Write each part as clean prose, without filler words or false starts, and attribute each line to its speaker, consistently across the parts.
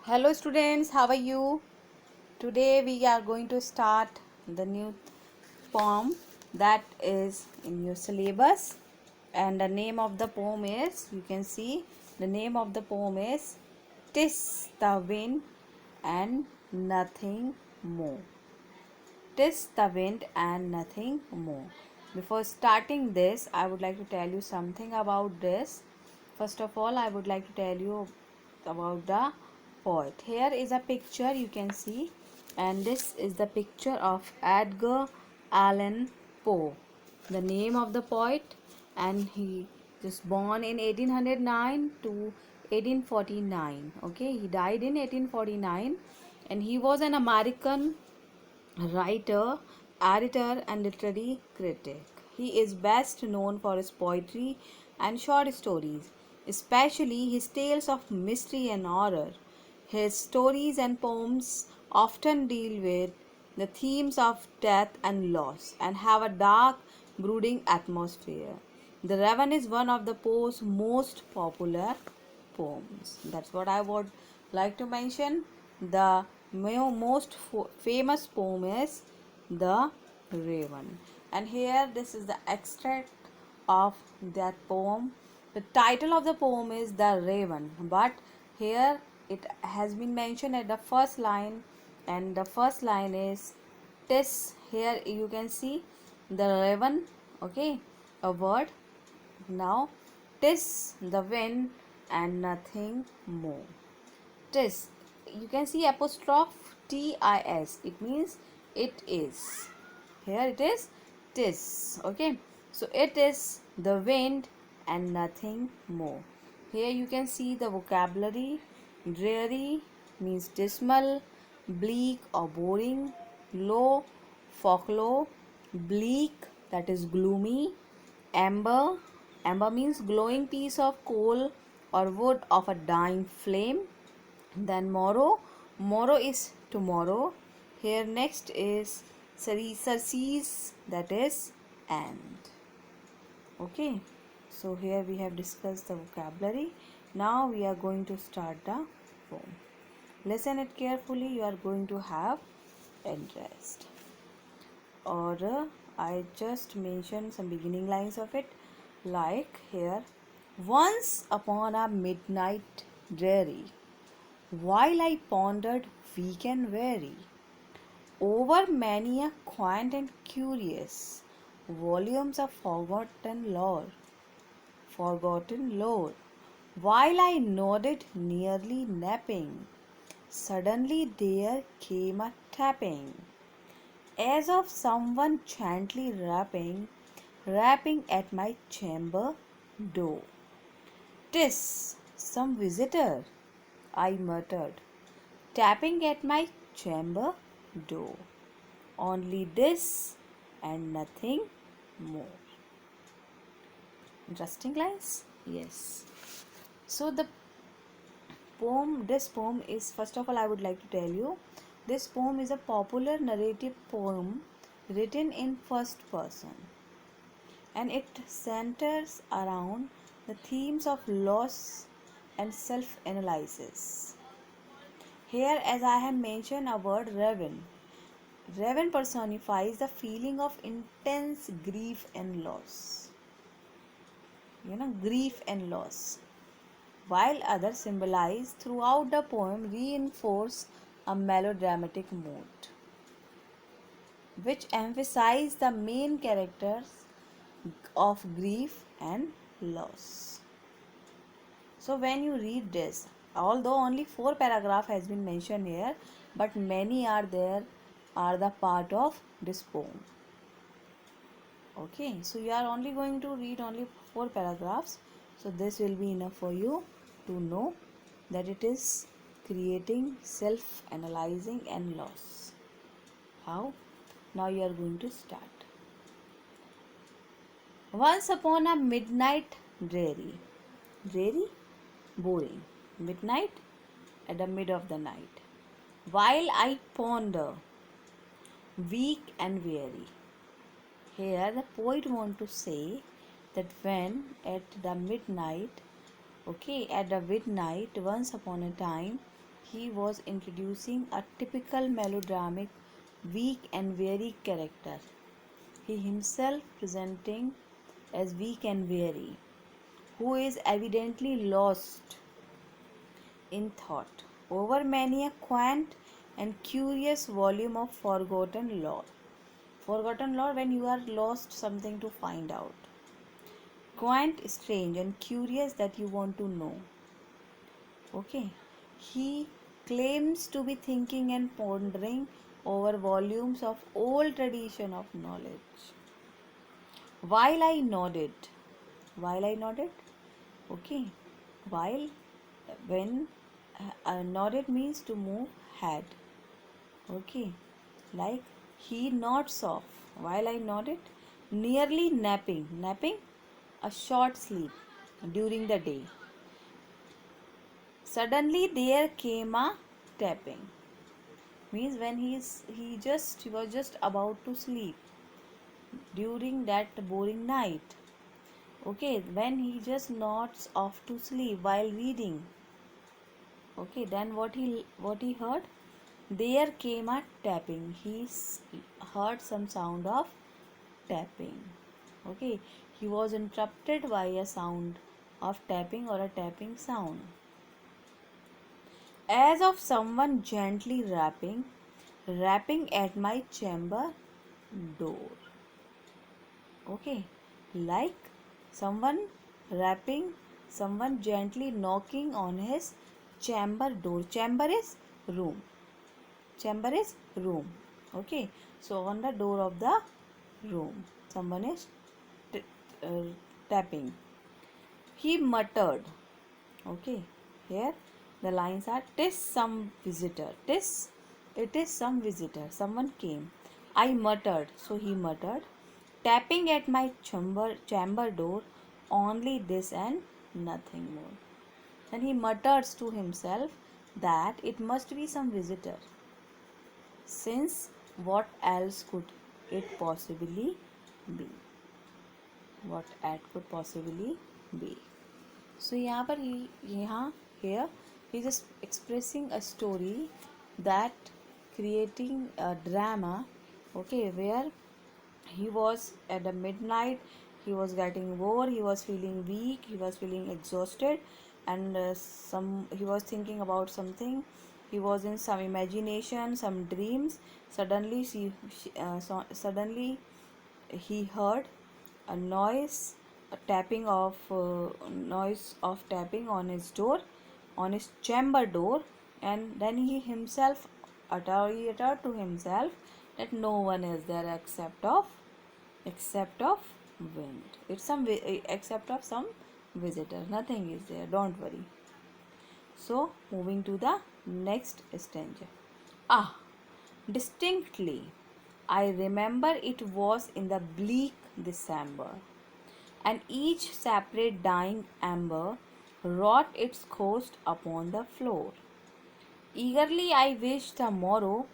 Speaker 1: Hello students, how are you? Today we are going to start the new poem that is in your syllabus, and the name of the poem is, you can see the name of the poem is "Tis the Wind and Nothing More." Tis the wind and nothing more. Before starting this, I would like to tell you something about this. First of all, I would like to tell you about the poet. Here is a picture you can see, and this is the picture of Edgar Allan Poe, the name of the poet, and he was born in 1809 to 1849. Okay, he died in 1849, and he was an American writer, editor, and literary critic. He is best known for his poetry and short stories, especially his tales of mystery and horror. His stories and poems often deal with the themes of death and loss and have a dark, brooding atmosphere. The Raven is one of the Poe's most popular poems. That's what I would like to mention. The most famous poem is The Raven, and here this is the extract of that poem. The title of the poem is The Raven, but here it has been mentioned at the first line, and the first line is "tis." Here you can see the raven, okay, a word. Now, "tis the wind and nothing more." Tis, you can see apostrophe tis. It means it is. Here it is tis. Okay. So it is the wind and nothing more. Here you can see the vocabulary. Dreary means dismal, bleak or boring, low, folklore, bleak, that is gloomy, amber, amber means glowing piece of coal or wood of a dying flame. Then morrow, morrow is tomorrow. Here next is surcease, that is end. Okay, so here we have discussed the vocabulary. Now we are going to start the poem. Listen it carefully, you are going to have interest. Or I just mentioned some beginning lines of it, like here: once upon a midnight dreary, while I pondered weak and weary over many a quaint and curious volumes of forgotten lore, while I nodded nearly napping, suddenly there came a tapping, as of someone gently rapping at my chamber door. "'Tis some visitor," I muttered, tapping at my chamber door. "Only this and nothing more." Interesting lines? Yes. So this poem is, first of all, I would like to tell you, this poem is a popular narrative poem written in first person, and it centers around the themes of loss and self-analysis. Here, as I have mentioned, a word raven. Raven personifies the feeling of intense grief and loss. Grief and loss. While others symbolize throughout the poem reinforce a melodramatic mood, which emphasize the main characters of grief and loss. So when you read this, although only 4 paragraphs has been mentioned here, but many are there, are the part of this poem. Okay, so you are only going to read only 4 paragraphs, so this will be enough for you to know that it is creating self-analyzing and loss. How? Now you are going to start. Once upon a midnight dreary. Dreary? Boring. Midnight? At the mid of the night. While I ponder, weak and weary. Here the poet want to say that when at the midnight, okay, at the midnight, once upon a time, he was introducing a typical melodramatic, weak and weary character. He himself presenting as weak and weary, who is evidently lost in thought over many a quaint and curious volume of forgotten lore. Forgotten lore, when you are lost something to find out. Quaint, strange, and curious that you want to know. Okay. He claims to be thinking and pondering over volumes of old tradition of knowledge. While while I nodded, okay, while when nodded means to move head, okay, like he nods off while I nodded, nearly napping a short sleep during the day. Suddenly there came a tapping. Means when he was just about to sleep during that boring night. Okay, when he just nods off to sleep while reading. Okay, then what he heard? There came a tapping. Heard some sound of tapping. Okay, he was interrupted by a sound of tapping or a tapping sound, as of someone gently rapping at my chamber door. Okay, like someone rapping, someone gently knocking on his chamber door. Room chamber is room. Okay, so on the door of the room someone is t- uh, tapping. He muttered. Okay, here the lines are, "Tis some visitor, it is some visitor, someone came." I muttered, so he muttered, "Tapping at my chamber door, only this and nothing more." Then he mutters to himself that it must be some visitor, since what else could it possibly be? What it could possibly be? So यहाँ पर here he is just expressing a story that creating a drama, okay, where he was at the midnight, he was getting bored, he was feeling weak, he was feeling exhausted, and he was thinking about something, he was in some imagination, some dreams. Suddenly suddenly he heard a noise, a tapping of noise of tapping on his door, on his chamber door, and then he uttered to himself that no one is there except of wind. It's except of some visitor. Nothing is there. Don't worry. So moving to the next stanza. Ah, distinctly, I remember it was in the bleak December, and each separate dying ember wrought its ghost upon the floor. Eagerly I wished the morrow,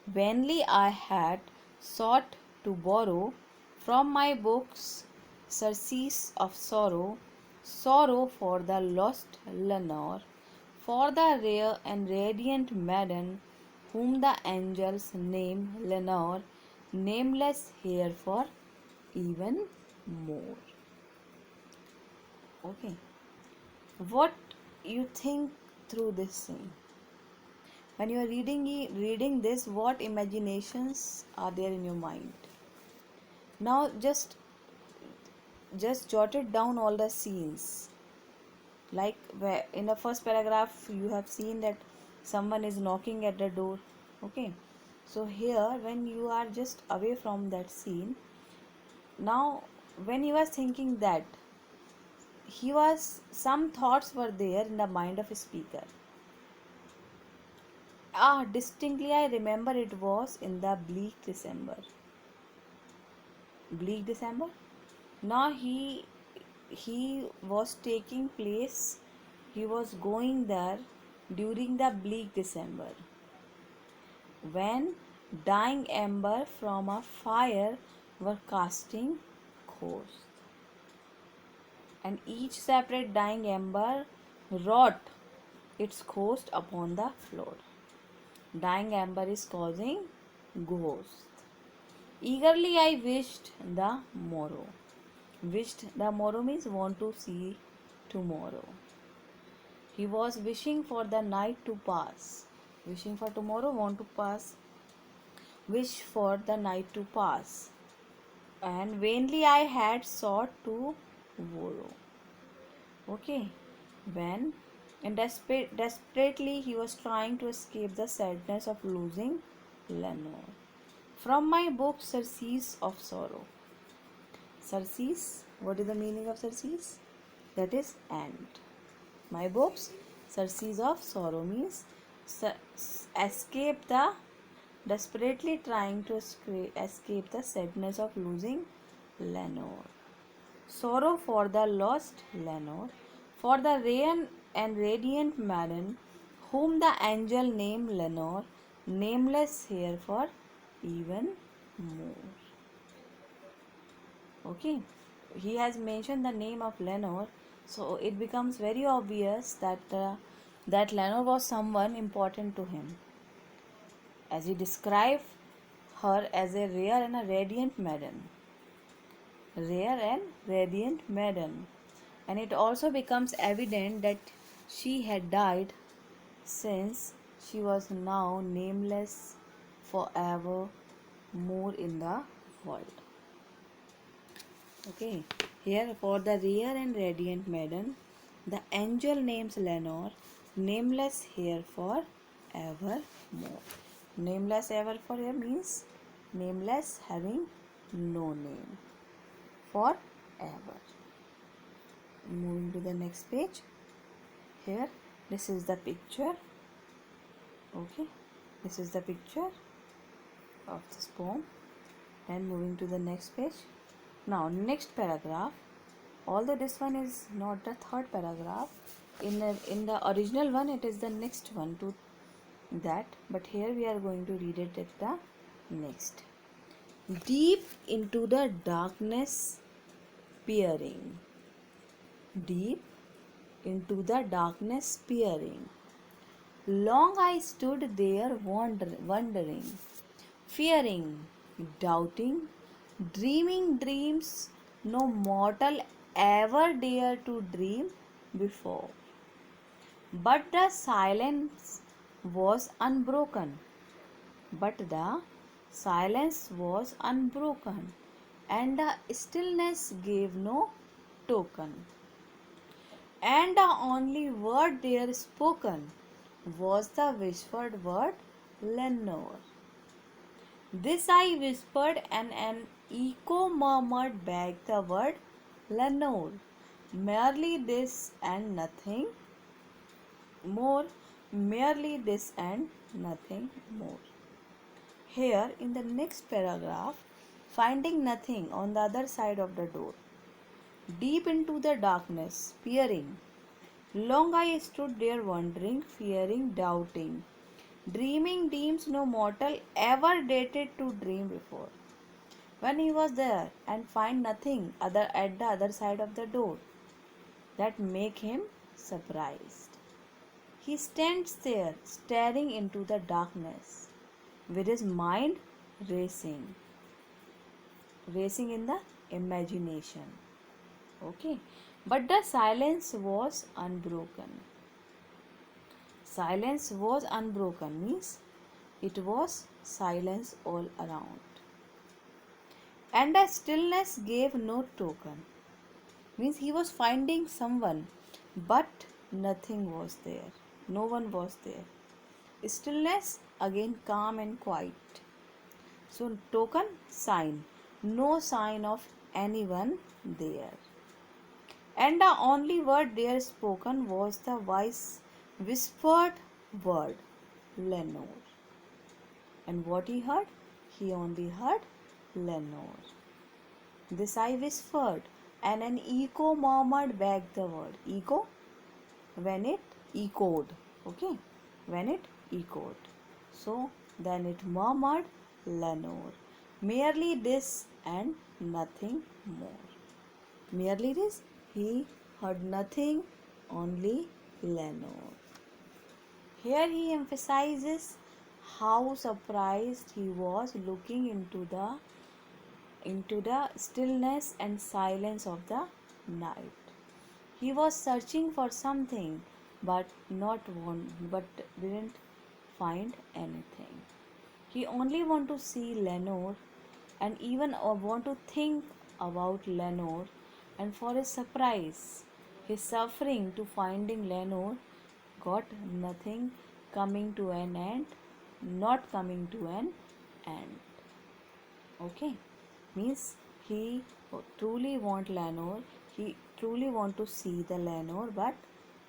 Speaker 1: vainly I had sought to borrow from my books surcease of sorrow, sorrow for the lost Lenore, for the rare and radiant maiden whom the angels name Lenore, nameless here for even more. Okay, what you think through this scene? When you are reading this, what imaginations are there in your mind? Now just jot it down all the scenes. Like where in the first paragraph you have seen that someone is knocking at the door. Okay, so here when you are just away from that scene, now when you are thinking that some thoughts were there in the mind of a speaker. Distinctly I remember it was in the bleak December. Bleak December. Now he was taking place. He was going there during the bleak December, when dying ember from a fire were casting ghosts, and each separate dying ember wrought its ghost upon the floor. Dying ember is causing ghosts. Eagerly I wished the morrow. Wished the morrow means want to see tomorrow. He was wishing for the night to pass. Wishing for tomorrow, want to pass. Wish for the night to pass. And vainly I had sought to borrow. Okay. When and desperately he was trying to escape the sadness of losing Lenore. From my book Surcease of Sorrow. Surcease, what is the meaning of surcease? That is end. My books, Surcease of Sorrow means escape the desperately trying to escape the sadness of losing Lenore. Sorrow for the lost Lenore, for the rare and radiant maiden, whom the angel named Lenore, nameless here for even more. Okay, he has mentioned the name of Lenore, so it becomes very obvious that Lenore was someone important to him, as he described her as a rare and a radiant maiden. Rare and radiant maiden. And it also becomes evident that she had died, since she was now nameless forever more in the world. Okay, here for the rare and radiant maiden, the angel names Lenore, nameless here for evermore. Nameless ever for here means nameless, having no name, forever. Moving to the next page. Here, this is the picture. Okay, this is the picture of this poem. Then moving to the next page. Now, next paragraph. Although this one is not the third paragraph, in the original one it is the next one to that, but here we are going to read it at the next. Deep into the darkness peering. Deep into the darkness peering. Long I stood there wondering, fearing, doubting, dreaming dreams no mortal ever dared to dream before. But the silence was unbroken. But the silence was unbroken, and the stillness gave no token. And the only word there spoken was the whispered word Lenore. This I whispered, and an echo murmured back the word Lenore. Merely this and nothing more. Merely this and nothing more. Here in the next paragraph, finding nothing on the other side of the door. Deep into the darkness, peering. Long I stood there wondering, fearing, doubting, dreaming dreams no mortal ever dated to dream before. When he was there and find nothing other at the other side of the door, that make him surprised. He stands there staring into the darkness with his mind racing in the imagination. Okay, but the silence was unbroken. Silence was unbroken means it was silence all around. And the stillness gave no token means he was finding someone, but nothing was there. No one was there. Stillness, again calm and quiet. So token, sign. No sign of anyone there. And the only word there spoken was the whispered word Lenore. And what he heard? He only heard Lenore. This I whispered, and an echo murmured back the word. Echo, when it echoed. Okay, when it echoed. So then it murmured Lenore. Merely this and nothing more. Merely this, he heard nothing, only Lenore. Here he emphasizes how surprised he was looking into the stillness and silence of the night. He was searching for something, but didn't find anything. He only want to see Lenore, and even want to think about Lenore, and for his surprise, his suffering to finding Lenore got nothing coming to an end, not coming to an end. Okay, means he truly want Lenore, he truly want to see the Lenore, but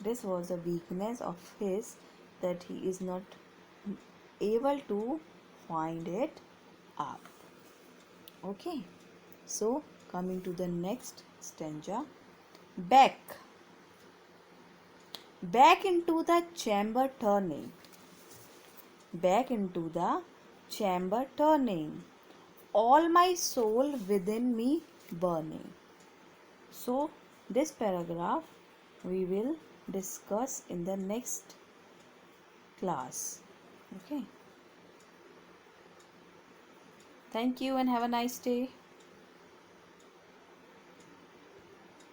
Speaker 1: this was a weakness of his, that he is not able to find it up. Okay, so coming to the next stanza. Back, back into the chamber turning, back into the chamber turning, all my soul within me burning. So this paragraph we will discuss in the next class. Okay, thank you and have a nice day.